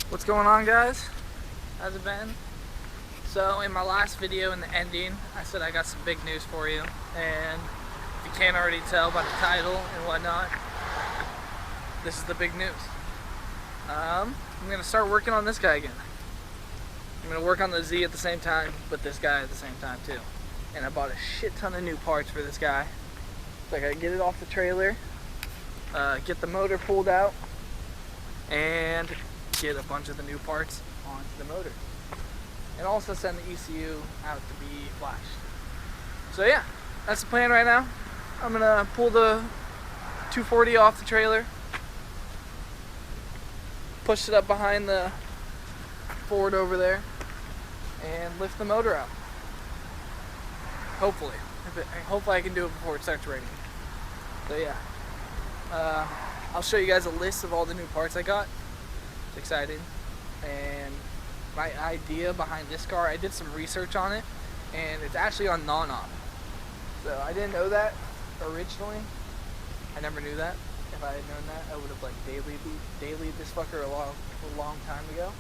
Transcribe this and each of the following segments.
What's going on, guys? How's it been? So in my last video in the ending, I said I got some big news for you, and if you can't already tell by the title and whatnot, this is the big news. I'm gonna start working on this guy again. I'm gonna work on the Z at the same time, but this guy at the same time too. And I bought a shit ton of new parts for this guy. So I gotta get it off the trailer, get the motor pulled out, and get a bunch of the new parts onto the motor. And also send the ECU out to be flashed. So yeah, that's the plan right now. I'm gonna pull the 240 off the trailer, push it up behind the Ford over there, and lift the motor out. Hopefully. Hopefully I can do it before it starts raining. So yeah. I'll show you guys a list of all the new parts I got. It's exciting. And my idea behind this car, I did some research on it, and it's actually on non-op. So I didn't know that originally. I never knew that. If I had known that, I would have like dailied this fucker a long time ago.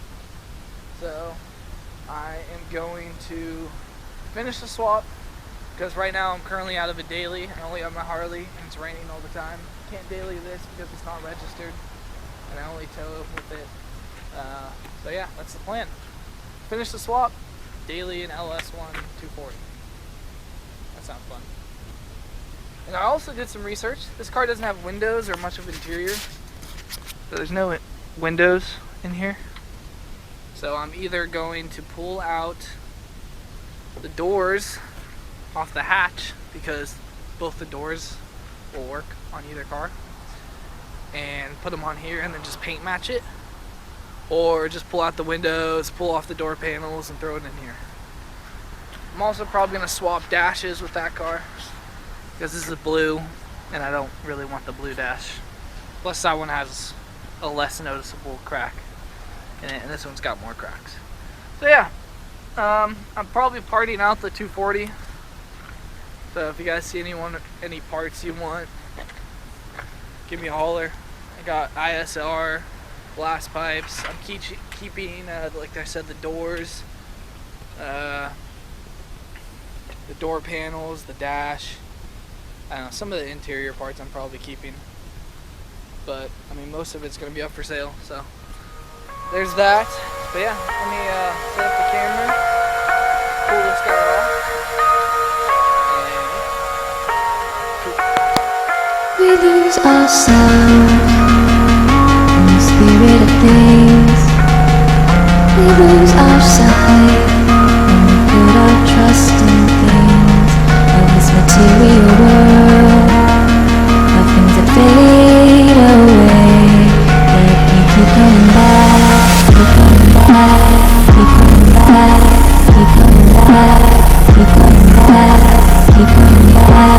So I am going to finish the swap, because right now I'm currently out of a daily. I only have my Harley and it's raining all the time. Can't daily this because it's not registered, and I only tow with it. So yeah, that's the plan. Finish the swap, daily and LS1 240. That sounds fun. And I also did some research. This car doesn't have windows or much of interior, so there's no windows in here. So I'm either going to pull out the doors off the hatch, because both the doors will work on either car, and put them on here and then just paint match it, or just pull out the windows, pull off the door panels, and throw it in here. I'm also probably going to swap dashes with that car, because this is blue and I don't really want the blue dash. Plus that one has a less noticeable crack in it, and this one's got more cracks. So yeah, I'm probably partying out the 240. So if you guys see any parts you want, give me a holler. I got ISR, blast pipes. I'm keeping, like I said, the doors, the door panels, the dash. I don't know, some of the interior parts I'm probably keeping. But, I mean, most of it's going to be up for sale, so there's that. But yeah, let me set up the camera, pull this guy off. We lose ourselves in the spirit of things. We lose our sight when we put our trust in things of this material world, of things that fade away. Yet we keep coming back, keep coming back, keep coming back, keep coming back, keep coming back, keep coming back, keep coming back.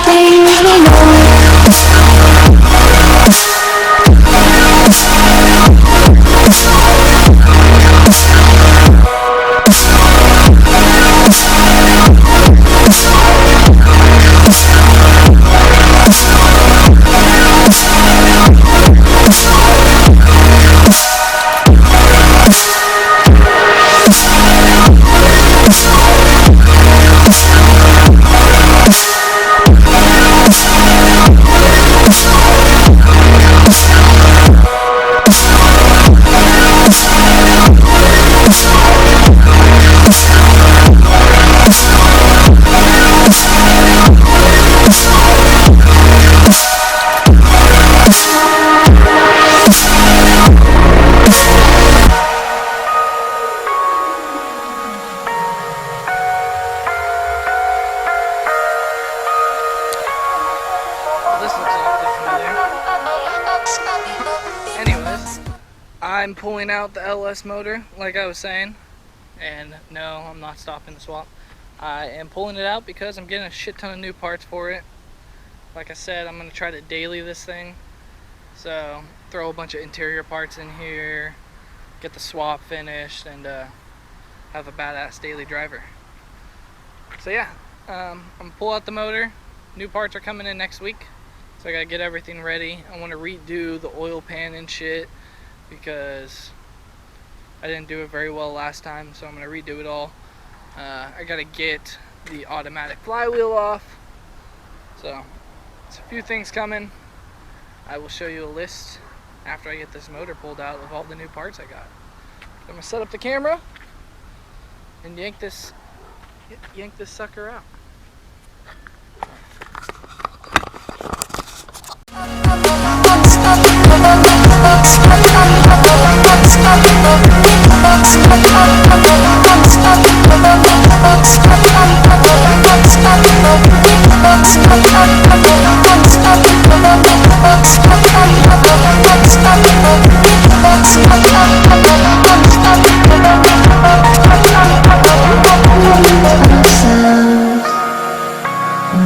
Things we I'm pulling out the LS motor, like I was saying, and no, I'm not stopping the swap. I am pulling it out because I'm getting a shit ton of new parts for it. Like I said, I'm going to try to daily this thing, so throw a bunch of interior parts in here, get the swap finished, and have a badass daily driver. So yeah, I'm gonna pull out the motor. New parts are coming in next week, so I gotta get everything ready. I want to redo the oil pan and shit because I didn't do it very well last time, so I'm gonna redo it all. I gotta get the automatic flywheel off, so it's a few things coming. I will show you a list after I get this motor pulled out of all the new parts I got. I'm gonna set up the camera and yank this sucker out.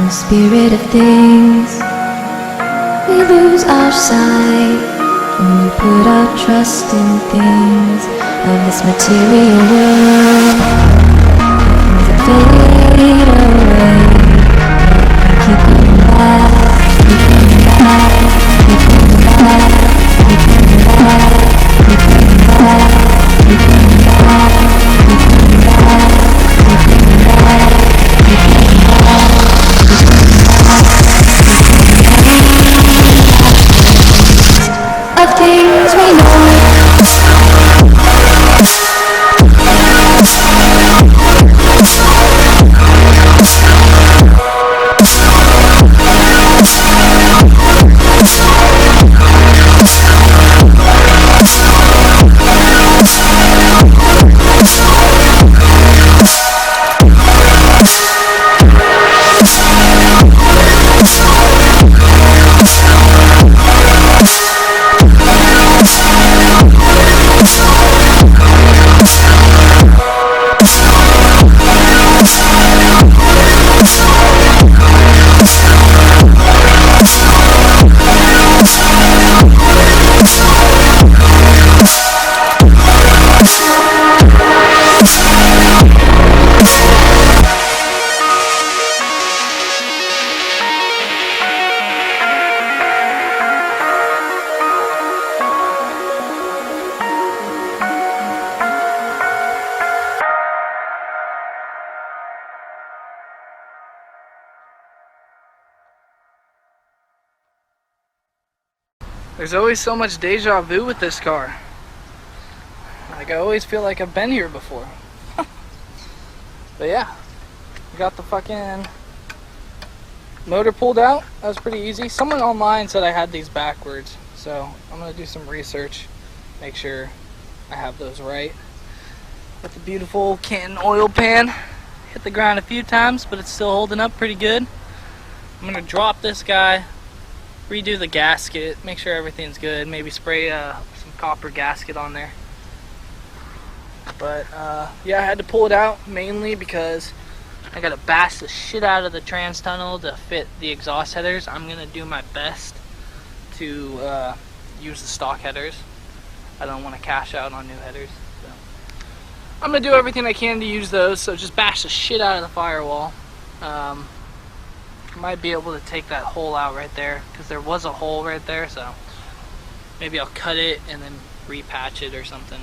Spirit of things, we lose our sight when we put our trust in things of this material world. Things fade away, keep coming back, keep coming back, keep coming back, keep coming back, keep coming back, keep coming back, keep coming back, keep coming back, keep coming back. Of things we know. There's always so much deja vu with this car. Like, I always feel like I've been here before. But yeah, we got the fucking motor pulled out. That was pretty easy. Someone online said I had these backwards, so I'm gonna do some research, make sure I have those right. Got the beautiful Canton oil pan. Hit the ground a few times, but it's still holding up pretty good. I'm gonna drop this guy, redo the gasket, make sure everything's good, maybe spray some copper gasket on there. But yeah, I had to pull it out mainly because I gotta bash the shit out of the trans tunnel to fit the exhaust headers. I'm gonna do my best to use the stock headers. I don't want to cash out on new headers, so I'm gonna do everything I can to use those. So just bash the shit out of the firewall. Might be able to take that hole out right there because there was a hole right there, so maybe I'll cut it and then repatch it or something.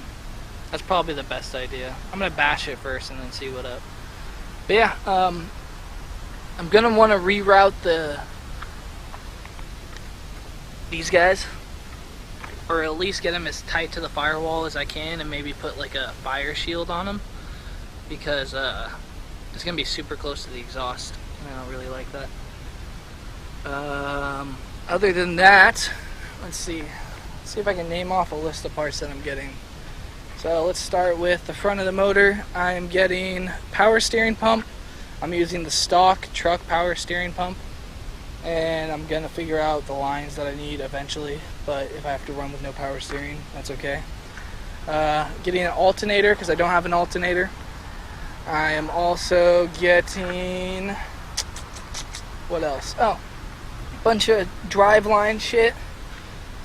That's probably the best idea. I'm gonna bash it first and then see what up. But yeah, I'm gonna want to reroute these guys, or at least get them as tight to the firewall as I can, and maybe put like a fire shield on them because it's gonna be super close to the exhaust, and I don't really like that. Other than that, let's see if I can name off a list of parts that I'm getting. So let's start with the front of the motor. I am getting power steering pump. I'm using the stock truck power steering pump, and I'm gonna figure out the lines that I need eventually, but if I have to run with no power steering, that's okay. Getting an alternator because I don't have an alternator. I am also getting, what else? Oh, a bunch of driveline shit.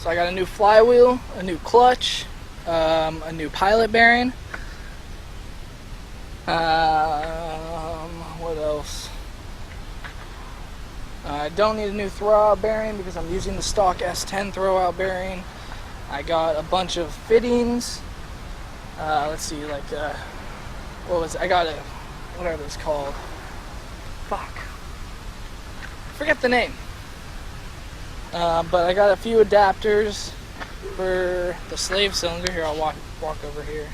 So I got a new flywheel, a new clutch, a new pilot bearing. What else? I don't need a new throwout bearing because I'm using the stock S10 throwout bearing. I got a bunch of fittings. Let's see, like, I got a, whatever it's called. Fuck. Forget the name. But I got a few adapters for the slave cylinder. Here, I'll walk over here.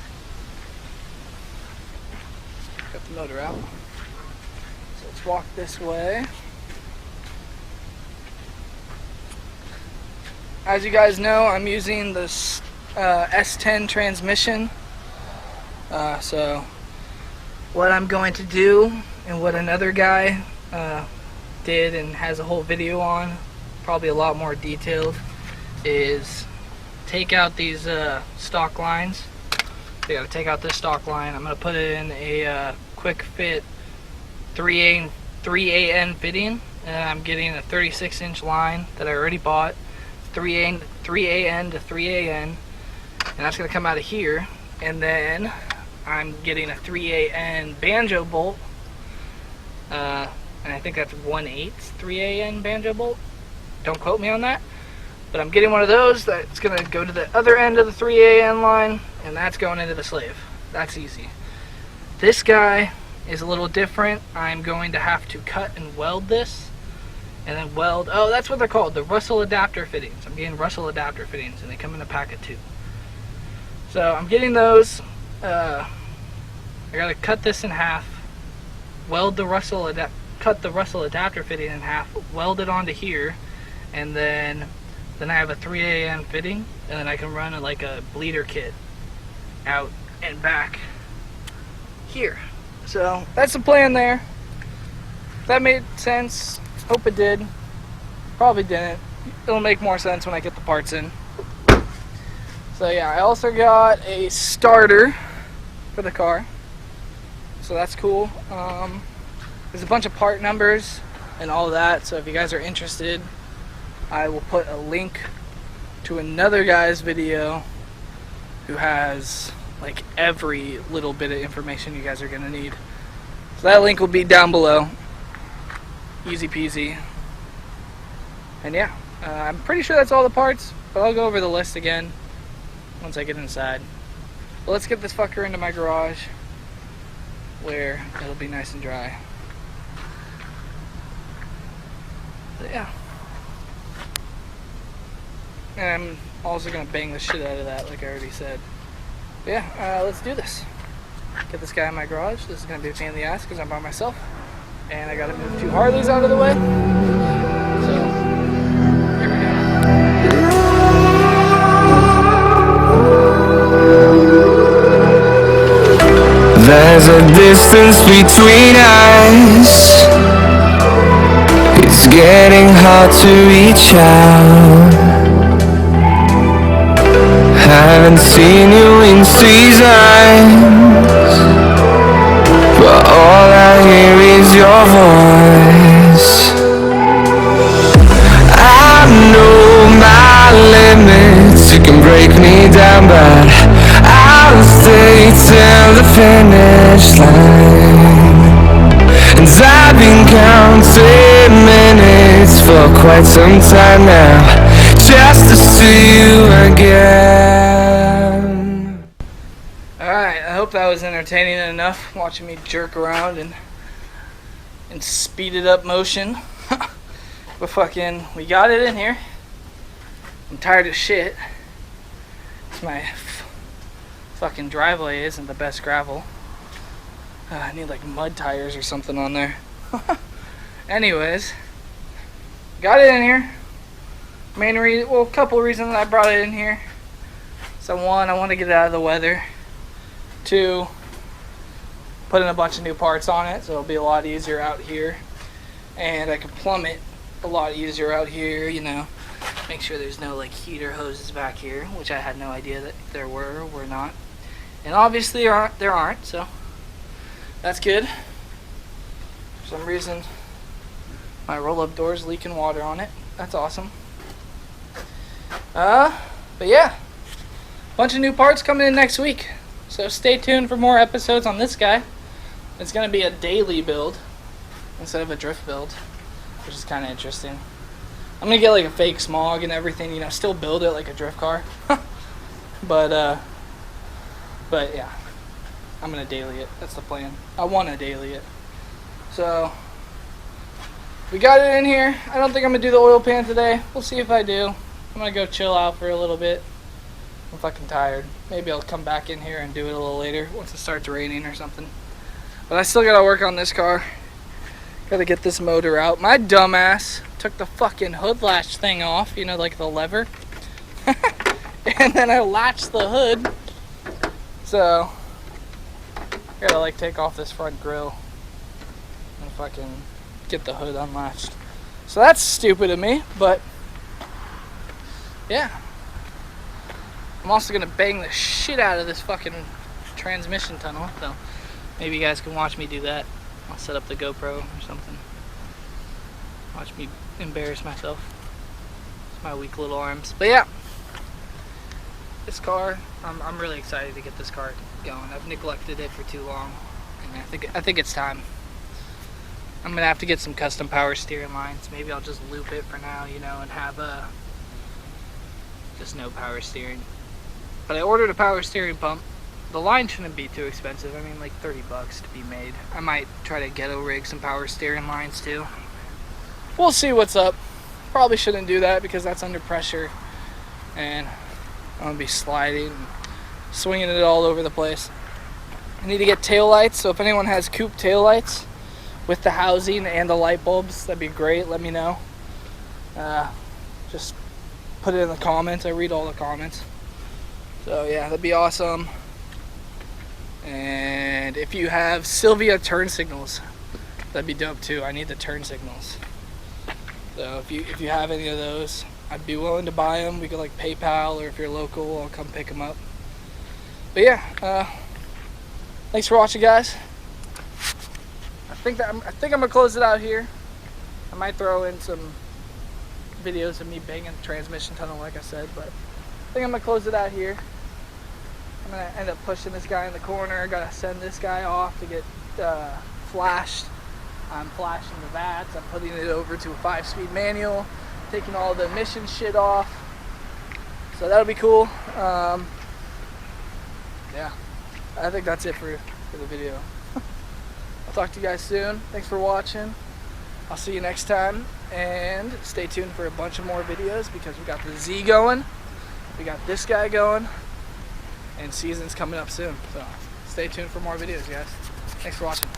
Got the motor out. So let's walk this way. As you guys know, I'm using this S10 transmission. So what I'm going to do, and what another guy did and has a whole video on, probably a lot more detailed, is take out these stock lines. You gotta take out this stock line. I'm gonna put it in a quick fit 3AN fitting, and I'm getting a 36-inch line that I already bought, 3AN to 3AN, and that's gonna come out of here. And then I'm getting a 3AN banjo bolt, and I think that's 1/8 3AN banjo bolt. Don't quote me on that, but I'm getting one of those that's gonna go to the other end of the 3AN line, and that's going into the slave. That's easy. This guy is a little different. I'm going to have to cut and weld this, and then weld, oh, that's what they're called, the Russell adapter fittings. I'm getting Russell adapter fittings, and they come in a pack of 2. So I'm getting those. I gotta cut this in half, weld the cut the Russell adapter fitting in half, weld it onto here, and then I have a 3AN fitting, and then I can run like a bleeder kit out and back here. So that's the plan there. If that made sense, hope it did. Probably didn't. It'll make more sense when I get the parts in. So yeah, I also got a starter for the car, so that's cool. There's a bunch of part numbers and all that, so if you guys are interested, I will put a link to another guy's video who has like every little bit of information you guys are gonna need. So that link will be down below. Easy peasy. And yeah, I'm pretty sure that's all the parts, but I'll go over the list again once I get inside. But let's get this fucker into my garage where it'll be nice and dry. But yeah. And I'm also gonna bang the shit out of that, like I already said. But yeah, let's do this. Get this guy in my garage. This is gonna be a pain in the ass because I'm by myself, and I gotta move 2 Harleys out of the way. So here we go. There's a distance between us. It's getting hard to reach out. Haven't seen you in seasons, but all I hear is your voice. I know my limits, you can break me down, but I'll stay till the finish line. And I've been counting minutes for quite some time now, just to see you again. Alright, I hope that was entertaining enough, watching me jerk around in speeded up motion. But fucking, we got it in here. I'm tired of shit. My fucking driveway isn't the best gravel. I need like mud tires or something on there. Anyways, got it in here. Main reason, well, a couple reasons I brought it in here. So 1, I want to get it out of the weather. 2, put in a bunch of new parts on it, so it'll be a lot easier out here. And I can plumb it a lot easier out here, you know. Make sure there's no like heater hoses back here, which I had no idea that there were or were not. And obviously there aren't, so that's good. For some reason, my roll-up door's leaking water on it. That's awesome. But yeah, bunch of new parts coming in next week. So stay tuned for more episodes on this guy. It's going to be a daily build instead of a drift build, which is kind of interesting. I'm going to get like a fake smog and everything, you know, still build it like a drift car. But yeah, I'm going to daily it. That's the plan. I want to daily it. So we got it in here. I don't think I'm going to do the oil pan today. We'll see if I do. I'm going to go chill out for a little bit. I'm fucking tired. Maybe I'll come back in here and do it a little later once it starts raining or something. But I still gotta work on this car. Gotta get this motor out. My dumbass took the fucking hood latch thing off, you know, like the lever. And then I latched the hood. So, gotta like take off this front grill and fucking get the hood unlatched. So that's stupid of me, but yeah. I'm also gonna bang the shit out of this fucking transmission tunnel, so maybe you guys can watch me do that. I'll set up the GoPro or something. Watch me embarrass myself. It's my weak little arms. But yeah, this car, I'm really excited to get this car going. I've neglected it for too long, and I think it's time. I'm gonna have to get some custom power steering lines. Maybe I'll just loop it for now, you know, and have just no power steering. But I ordered a power steering pump. The line shouldn't be too expensive. I mean, like 30 bucks to be made. I might try to ghetto rig some power steering lines too. We'll see what's up. Probably shouldn't do that because that's under pressure. And I'm gonna be sliding and swinging it all over the place. I need to get tail lights, so if anyone has coupe tail lights with the housing and the light bulbs, that'd be great. Let me know. Just put it in the comments. I read all the comments. So yeah, that'd be awesome. And if you have Sylvia turn signals, that'd be dope too. I need the turn signals. So if you have any of those, I'd be willing to buy them. We could like PayPal, or if you're local, I'll come pick them up. But yeah, thanks for watching, guys. I think I'm gonna close it out here. I might throw in some videos of me banging the transmission tunnel, like I said, but I think I'm gonna close it out here. I'm gonna end up pushing this guy in the corner. Gotta send this guy off to get flashed. I'm flashing the VATs. I'm putting it over to a 5-speed manual, taking all the emission shit off. So that'll be cool. Yeah, I think that's it for the video. I'll talk to you guys soon. Thanks for watching. I'll see you next time, and stay tuned for a bunch of more videos because we got the Z going, we got this guy going, and season's coming up soon. So stay tuned for more videos, guys. Thanks for watching.